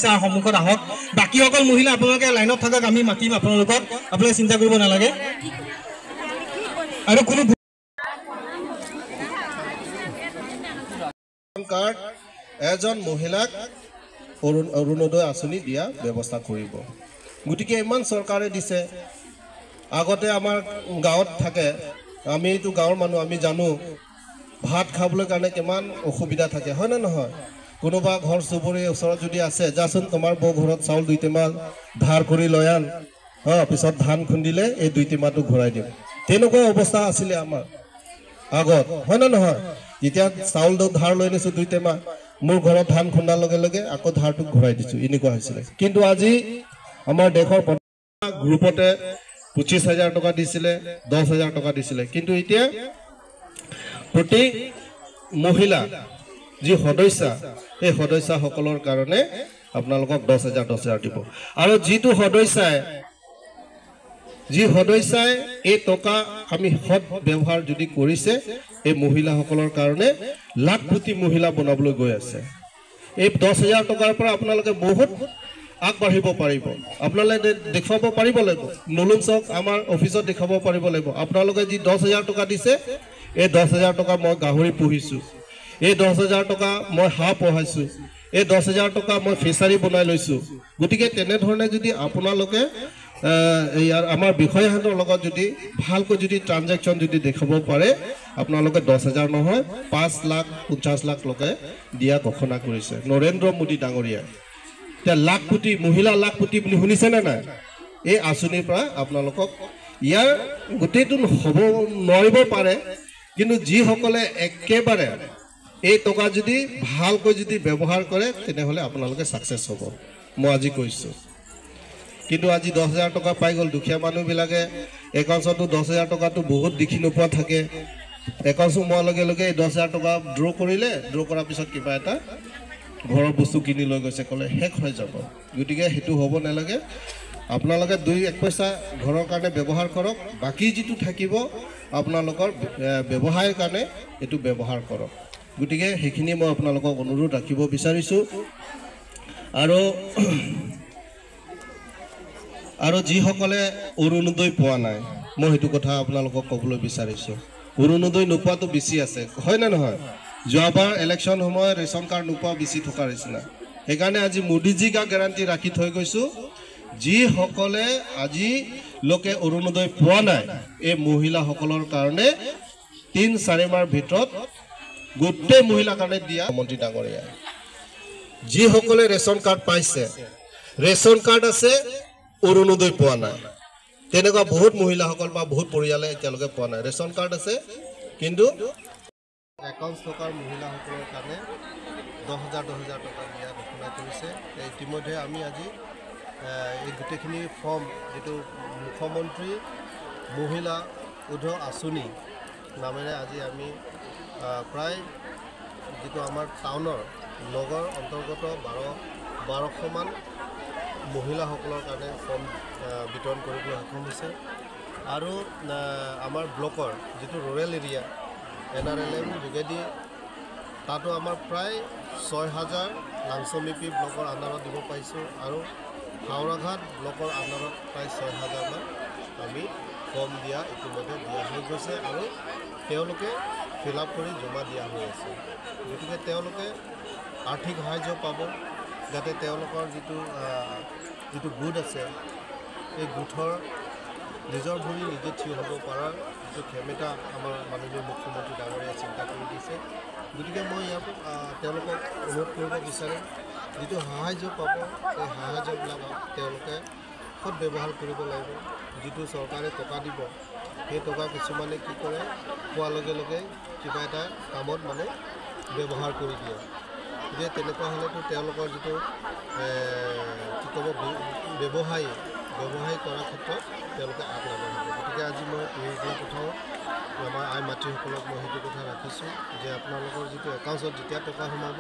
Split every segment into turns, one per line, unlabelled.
সন্মুখত আহক বাকীসকল মহিলা আপোনালোকে লাইনত থাকক আমি মাতিম আপোনালোকক আপোনালোকে চিন্তা কৰিব নালাগে আৰু কোনো
কাৰ্ড এজন মহিলাক অৰুণোদয় আঁচনি দিয়া ব্যৱস্থা কৰিব গতিকে ইমান চৰকাৰে দিছে আগতে আমাৰ গাঁৱত থাকে আমিতো গাঁৱৰ মানুহ আমি জানো ভাত খাবলৈ কাৰণে কিমান অসুবিধা থাকে হয় না নহয় কোনোবা ঘৰ চুবুৰীৰ ওচৰত যদি আছে যাচোন তোমাৰ বৌ ঘৰত চাউল 2 টেমা ধাৰ কৰি লৈ আন পিছত ধান খুন্দিলে এই 2 টেমাটো ঘূৰাই দিম তেনেকুৱা অৱস্থা আছিলে আমাৰ আগত হয় না নহয় যেতিয়া চাউল ধাৰ লৈ নিছো 2 টেমা মোৰ ঘৰত ধান খুন্দাৰ লগে লগে আকৌ ধাৰটো ঘূৰাই দিছো এনেকুৱা হৈছিলে কিন্তু আজি আমাৰ দেশৰ গ্ৰুপতে 25,000 টকা দিছিলে 10,000 টকা দিছিলে কিন্তু এতিয়া প্ৰতি মহিলা যি সদস্য এই সদস্যসকলৰ কাৰণে আপোনালোকক 10,000 দিব আৰু যিটো সদস্যাই এই টকা আমি সৎ ব্যৱহাৰ যদি কৰিছে এই মহিলাসকলৰ কাৰণে লাখ কোটি মহিলা বনাবলৈ গৈ আছে এই 10,000 টকাৰ পৰা আপোনালোকে বহুত আগবাঢ়িব পাৰিব আপোনালোকে দেখাব পাৰিব লাগিব নলুন চক আমাৰ অফিচত দেখাব পাৰিব লাগিব আপোনালোকে যি 10,000 টকা দিছে এই 10,000 টকা মই গাহৰি পুহিছো এই 10,000 টকা মই হাঁহ পোহাইছো এই 10,000 টকা মই ফিচাৰী বনাই লৈছো গতিকে তেনে ধৰণে যদি আপোনালোকে ইয়াৰ আমাৰ বিষয়হঁতৰ লগত যদি ভালকৈ যদি ট্ৰানজেকচন যদি দেখাব পাৰে আপোনালোকে 10,000 নহয় 5,50,00,000 লোকে দিয়া ঘোষণা কৰিছে নৰেন্দ্ৰ মোদী ডাঙৰীয়া তে লাখ কোটি মহিলা লাখ কোটি বুলি শুনিছে না নাই এই আঁচনিৰ পৰা আপোনালোকক ইয়াৰ গোটেইটো হ'ব নোৱাৰিব পাৰে কিন্তু যিসকলে একেবাৰে এই টকা যদি ভালকৈ যদি ব্যৱহাৰ কৰে তেনেহলে আপোনালোকে সাকসেস হ'ব মই আজি কৈছো কিন্তু আজি 10,000 টকা পাই গল দুখীয়া মানুহবিলাকে একাউণ্টতো 10,000 টকাটো বহুত দেখি নোপোৱা থাকে একাউণ্ট সোমোৱাৰ লগে লগে 10,000 টকা ড্ৰ কৰিলে ড্ৰ কৰাৰ পিছত কিবা এটা ঘৰৰ বস্তু কিনি লৈ গৈছে ক'লে হেক হৈ যাব গতিকে হেতু হ'ব নালাগে আপোনালোকে 2-1 পইচা ঘৰৰ কাৰণে ব্যৱহাৰ কৰক বাকি যেটো থাকিব আপোনালোকৰ ব্যৱহাৰৰ কাৰণে এটো ব্যৱহাৰ কৰক গতিকে হেখিনি মই আপোনালোকক অনুৰোধ ৰাখিব বিচাৰিছো আৰু যিসকলে অৰুণোদয় পোৱা নাই মই হেতু কথা আপোনালোকক ক'বলৈ বিচাৰিছো অৰুণোদয় নোপোৱাটো বেছি আছে হয় না নহয় যোৱাবাৰ ইলেকশ্যন সময় ৰেশন কাৰ্ড নোপোৱা বেছি থকা নিচিনা সেইকাৰণে আজি মোদীজী কা গ্যাৰান্টি ৰাখি থৈ গৈছো যিসকলে আজি লোকে অৰুণোদয় পোৱা নাই এই মহিলাসকলৰ কাৰণে 3-4 মাহৰ ভিতৰত গোটেই মহিলা কাৰণে দিয়া মন্ত্ৰী ডাঙৰীয়া যিসকলে ৰেশন কাৰ্ড পাইছে ৰেশন কাৰ্ড আছে অৰুণোদয় পোৱা নাই তেনেকুৱা বহুত মহিলাসকল বা বহুত পৰিয়ালে এতিয়ালৈকে পোৱা নাই ৰেশন কাৰ্ড আছে কিন্তু একাউণ্ট টকাৰ মহিলাসকলৰ কাৰণে 10,000 টকা দিয়া ঘোষণা কৰিছে ইতিমধ্যে আমি আজি এই গোটেইখিনি ফৰ্ম যেটো মুখ্যমন্ত্ৰী মহিলা উদ্যোগ আঁচনি নামেৰে আজি আমি প্ৰায় যেটো আমাৰ টাউনৰ নগৰ অন্তৰ্গত 1200 মান মহিলাসকলৰ কাৰণে ফৰ্ম বিতৰণ কৰিবলৈ সক্ষম হৈছে আৰু আমাৰ ব্লকৰ যেটো ৰুৰেল এৰিয়া NRLM যোগেদি তাতো আমাৰ প্ৰায় 6,000 লাংচমিপি ব্লকৰ আন্দাৰত দিব পাইছো আৰু হাওৰাঘাট ব্লকৰ আন্দাৰত প্ৰায় 6,000 মান আমি ফৰ্ম দিয়া ইতিমধ্যে দিয়া হৈ গৈছে আৰু তেওঁলোকে ফিল আপ কৰি জমা দিয়া হৈ আছে গতিকে তেওঁলোকে আৰ্থিক সাহায্য পাব যাতে তেওঁলোকৰ যেটো গোট আছে এই গোটৰ নিজৰ ভৰি নিজে থিয় হ'ব পৰাৰ যেটো ক্ষমতা আমাৰ মাননীয় মুখ্যমন্ত্ৰী ডাঙৰীয়া চিন্তা কৰি দিছে গতিকে মই ইয়াত তেওঁলোকক অনুৰোধ কৰিব বিচাৰিম যেটো সাহায্য পাব এই সাহায্যবিলাক তেওঁলোকে সৎ ব্যৱহাৰ কৰিব লাগিব যেটো চৰকাৰে টকা দিব সেই টকা কিছুমানে কি কৰে পোৱাৰ লগে লগে কিবা এটা কামত মানে ব্যৱহাৰ কৰি দিয়ে যে তেনেকুৱা হ'লেতো তেওঁলোকৰ যেটো কি ক'ব ব্যৱসায় কৰাৰ ক্ষেত্ৰত তেওঁলোকে আগবাঢ়িব গতিকে আজি মই এই কথাও আমাৰ আই মাতৃসকলক মই সেইটো কথা ৰাখিছোঁ যে আপোনালোকৰ যেটো একাউণ্টত যেতিয়া টকা সোমাব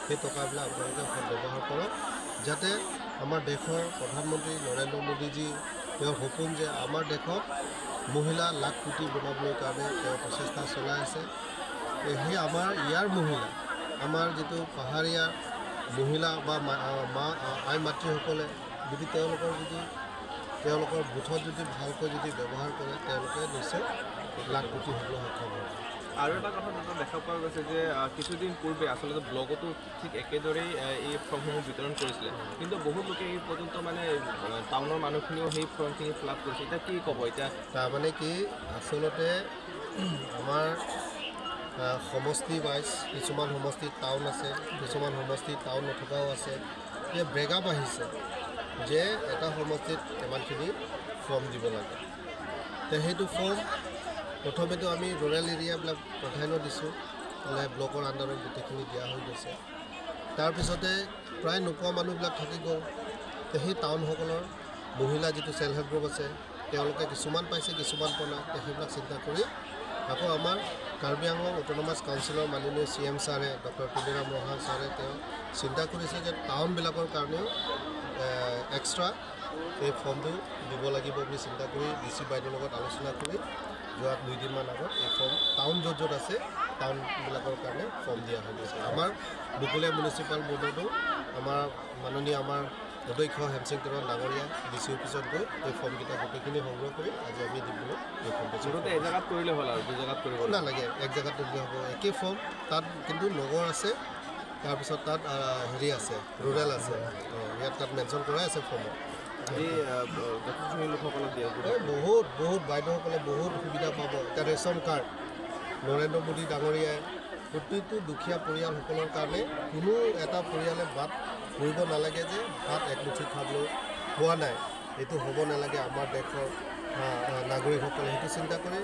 সেই টকাবিলাক আপোনালোকে সৎ ব্যৱহাৰ কৰক যাতে আমাৰ দেশৰ প্ৰধানমন্ত্ৰী নৰেন্দ্ৰ মোদীজী তেওঁৰ সপোন যে আমাৰ দেশত মহিলা লাখ কোটি বনাবলৈ কাৰণে তেওঁ প্ৰচেষ্টা চলাই আছে সেই আমাৰ ইয়াৰ মহিলা আমাৰ যেটো পাহাৰীয়া মহিলা বা আই মাতৃসকলে যদি তেওঁলোকৰ বুথত যদি ভালকৈ যদি ব্যৱহাৰ কৰে তেওঁলোকে নিশ্চয় লাখপতি হ'বলৈ সক্ষম হ'ব।
আৰু এটা কথা দেখা পোৱা গৈছে যে কিছুদিন পূৰ্বে আচলতে ব্লগতো ঠিক একেদৰেই এই ফৰ্মসমূহ বিতৰণ কৰিছিলে, কিন্তু বহুত লোকে এই পৰ্যন্ত মানে টাউনৰ মানুহখিনিও সেই ফৰ্মখিনি ফিল আপ কৰিছে। এতিয়া কি ক'ব? এতিয়া
তাৰমানে কি আচলতে আমাৰ সমষ্টি ৱাইজ কিছুমান সমষ্টিত টাউন আছে, কিছুমান সমষ্টিত টাউন নথকাও আছে। এতিয়া ব্ৰেকআপ আহিছে যে এটা সমষ্টিত ইমানখিনি ফৰ্ম দিব লাগে। তে সেইটো ফৰ্ম প্ৰথমেতো আমি ৰুৰেল এৰিয়াবিলাক প্ৰাধান্য দিছোঁ, মানে ব্লকৰ আণ্ডাৰত গোটেইখিনি দিয়া হৈ গৈছে। তাৰপিছতে প্ৰায় নোপোৱা মানুহবিলাক থাকি গ'ল। তে সেই টাউনসকলৰ মহিলা যিটো ছেল্ফ হেল্প গ্ৰুপ আছে তেওঁলোকে কিছুমান পাইছে, কিছুমান পোৱা নাই। সেইবিলাক চিন্তা কৰি আকৌ আমাৰ কাৰ্বি আংলং অট'নমাছ কাউন্সিলৰ মাননীয় CM ছাৰে ডক্টৰ পুনিৰাম ৰহা ছাৰে তেওঁ চিন্তা কৰিছে যে টাউনবিলাকৰ কাৰণেও এক্সট্ৰা এই ফৰ্মটো দিব লাগিব বুলি চিন্তা কৰি DC বাইদেউৰ লগত আলোচনা কৰি যোৱা 2 দিনমান আগত এই ফৰ্ম টাউন য'ত য'ত আছে টাউনবিলাকৰ কাৰণে ফৰ্ম দিয়া হৈ গৈছে। আমাৰ বুকুলীয়া মিউনিচিপাল বৰ্ডতো আমাৰ মাননীয় আমাৰ অধ্যক্ষ হেমসিং তেৰণ ডাঙৰীয়া DC অফিচত গৈ এই ফৰ্মকেইটা গোটেইখিনি সংগ্ৰহ কৰি আজি আমি দিবলৈ এই ফৰ্মটো
এজেগাত কৰিলে হ'ল আৰু 2 জেগাত কৰিব
নালাগে, এক জেগাত দিলে হ'ব। একেই ফৰ্ম, তাত কিন্তু নগৰ আছে, তাৰপিছত তাত হেৰি আছে, ৰুৰেল আছে। ইয়াত তাত মেনশ্যন কৰাই আছে ফৰ্মত।
আজি যথেষ্টখিনি লোকসকলক দিয়ে
বহুত বাইদেউসকলে বহুত সুবিধা পাব। এতিয়া ৰেচন কাৰ্ড নৰেন্দ্ৰ মোদী ডাঙৰীয়াই প্ৰতিটো দুখীয়া পৰিয়ালসকলৰ কাৰণে কোনো এটা পৰিয়ালে বাদ কৰিব নালাগে যে ভাত একমুঠি খাবলৈ পোৱা নাই, এইটো হ'ব নালাগে। আমাৰ দেশৰ নাগৰিকসকলে সেইটো চিন্তা কৰি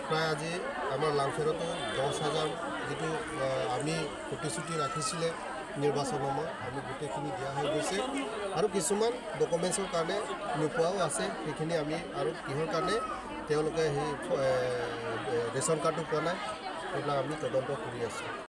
প্ৰায় আজি আমাৰ লাংফেৰতো 10,000 যিটো আমি প্ৰতিশ্ৰুতি ৰাখিছিলে নিৰ্বাচনৰ সময়ত আমি গোটেইখিনি দিয়া হৈ গৈছে। আৰু কিছুমান ডকুমেণ্টছৰ কাৰণে নোপোৱাও আছে, সেইখিনি আমি আৰু কিহৰ কাৰণে তেওঁলোকে সেই ৰেচন কাৰ্ডটো পোৱা নাই সেইবিলাক আমি তদন্ত কৰি আছোঁ।